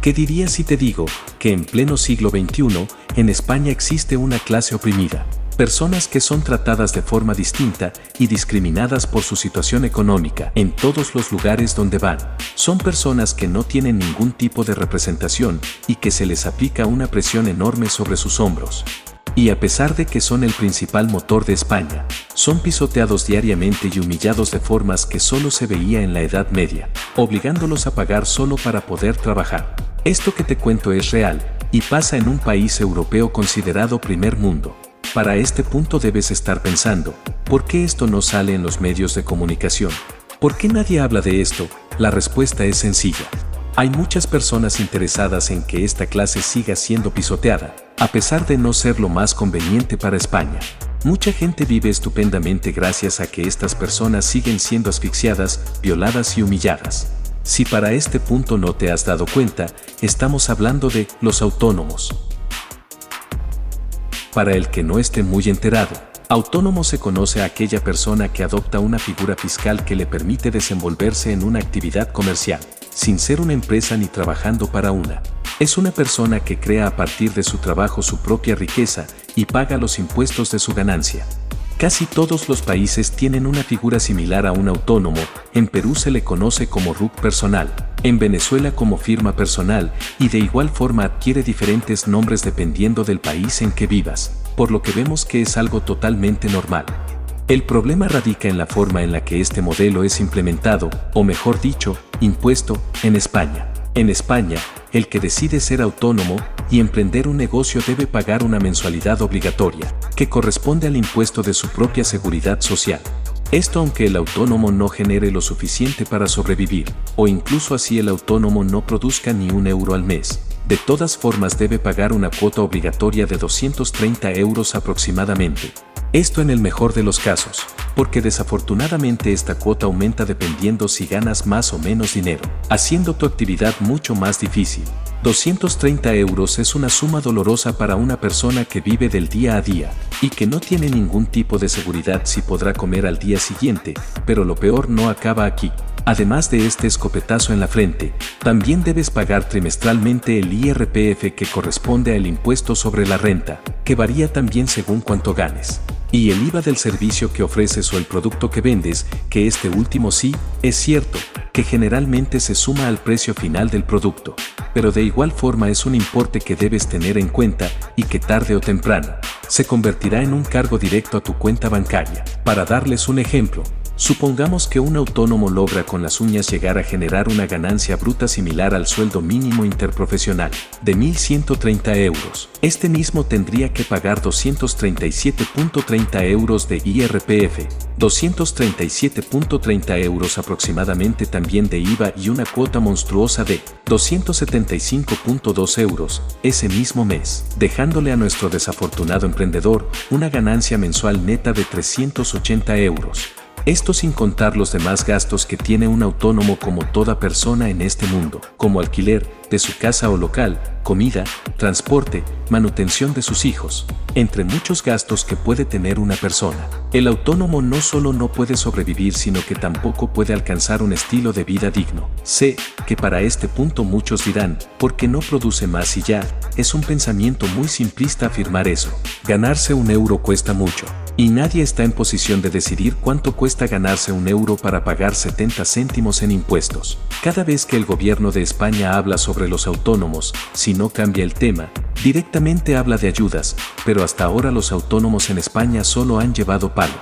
¿Qué dirías si te digo que en pleno siglo XXI, en España existe una clase oprimida? Personas que son tratadas de forma distinta y discriminadas por su situación económica en todos los lugares donde van. Son personas que no tienen ningún tipo de representación y que se les aplica una presión enorme sobre sus hombros. Y a pesar de que son el principal motor de España, son pisoteados diariamente y humillados de formas que solo se veía en la Edad Media, obligándolos a pagar solo para poder trabajar. Esto que te cuento es real y pasa en un país europeo considerado primer mundo. Para este punto debes estar pensando, ¿por qué esto no sale en los medios de comunicación? ¿Por qué nadie habla de esto? La respuesta es sencilla. Hay muchas personas interesadas en que esta clase siga siendo pisoteada, a pesar de no ser lo más conveniente para España. Mucha gente vive estupendamente gracias a que estas personas siguen siendo asfixiadas, violadas y humilladas. Si para este punto no te has dado cuenta, estamos hablando de los autónomos. Para el que no esté muy enterado, autónomo se conoce a aquella persona que adopta una figura fiscal que le permite desenvolverse en una actividad comercial, sin ser una empresa ni trabajando para una. Es una persona que crea a partir de su trabajo su propia riqueza y paga los impuestos de su ganancia. Casi todos los países tienen una figura similar a un autónomo. En Perú se le conoce como RUC personal, en Venezuela como firma personal y de igual forma adquiere diferentes nombres dependiendo del país en que vivas, por lo que vemos que es algo totalmente normal. El problema radica en la forma en la que este modelo es implementado, o mejor dicho, impuesto, en España. En España, el que decide ser autónomo y emprender un negocio debe pagar una mensualidad obligatoria, que corresponde al impuesto de su propia seguridad social. Esto aunque el autónomo no genere lo suficiente para sobrevivir, o incluso así el autónomo no produzca ni un euro al mes. De todas formas debe pagar una cuota obligatoria de 230 euros aproximadamente. Esto en el mejor de los casos, porque desafortunadamente esta cuota aumenta dependiendo si ganas más o menos dinero, haciendo tu actividad mucho más difícil. 230 euros es una suma dolorosa para una persona que vive del día a día y que no tiene ningún tipo de seguridad si podrá comer al día siguiente, pero lo peor no acaba aquí. Además de este escopetazo en la frente, también debes pagar trimestralmente el IRPF que corresponde al impuesto sobre la renta, que varía también según cuánto ganes. Y el IVA del servicio que ofreces o el producto que vendes, que este último sí, es cierto, que generalmente se suma al precio final del producto, pero de igual forma es un importe que debes tener en cuenta y que tarde o temprano se convertirá en un cargo directo a tu cuenta bancaria. Para darles un ejemplo, supongamos que un autónomo logra con las uñas llegar a generar una ganancia bruta similar al sueldo mínimo interprofesional, de 1.130 euros. Este mismo tendría que pagar 237.30 euros de IRPF, 237.30 euros aproximadamente también de IVA y una cuota monstruosa de 275.2 euros ese mismo mes, dejándole a nuestro desafortunado emprendedor una ganancia mensual neta de 380 euros. Esto sin contar los demás gastos que tiene un autónomo como toda persona en este mundo, como alquiler de su casa o local, comida, transporte, manutención de sus hijos, entre muchos gastos que puede tener una persona. El autónomo no solo no puede sobrevivir, sino que tampoco puede alcanzar un estilo de vida digno. Sé que para este punto muchos dirán, ¿por qué no produce más y ya? Es un pensamiento muy simplista afirmar eso. Ganarse un euro cuesta mucho. Y nadie está en posición de decidir cuánto cuesta ganarse un euro para pagar 70 céntimos en impuestos. Cada vez que el gobierno de España habla sobre los autónomos, si no cambia el tema, directamente habla de ayudas, pero hasta ahora los autónomos en España solo han llevado palo.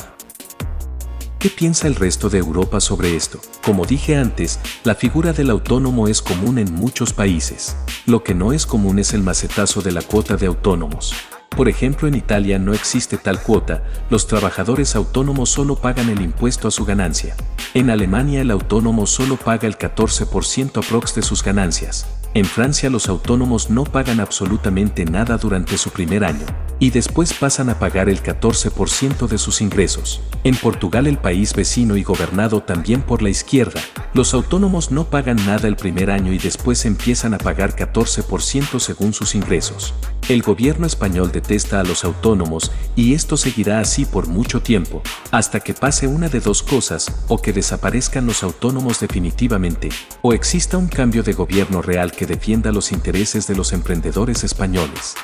¿Qué piensa el resto de Europa sobre esto? Como dije antes, la figura del autónomo es común en muchos países. Lo que no es común es el macetazo de la cuota de autónomos. Por ejemplo, en Italia no existe tal cuota, los trabajadores autónomos solo pagan el impuesto a su ganancia. En Alemania el autónomo solo paga el 14% aprox de sus ganancias. En Francia los autónomos no pagan absolutamente nada durante su primer año. y después pasan a pagar el 14% de sus ingresos. En Portugal, el país vecino y gobernado también por la izquierda, los autónomos no pagan nada el primer año y después empiezan a pagar 14% según sus ingresos. El gobierno español detesta a los autónomos y esto seguirá así por mucho tiempo, hasta que pase una de dos cosas, o que desaparezcan los autónomos definitivamente, o exista un cambio de gobierno real que defienda los intereses de los emprendedores españoles.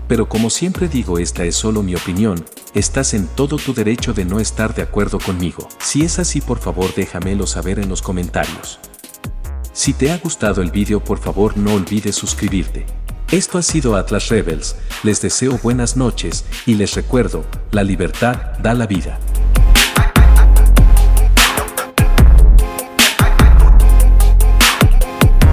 Pero como siempre digo, esta es solo mi opinión, estás en todo tu derecho de no estar de acuerdo conmigo. Si es así, por favor déjamelo saber en los comentarios. Si te ha gustado el vídeo, por favor no olvides suscribirte. Esto ha sido Atlas Rebels, les deseo buenas noches y les recuerdo, la libertad da la vida.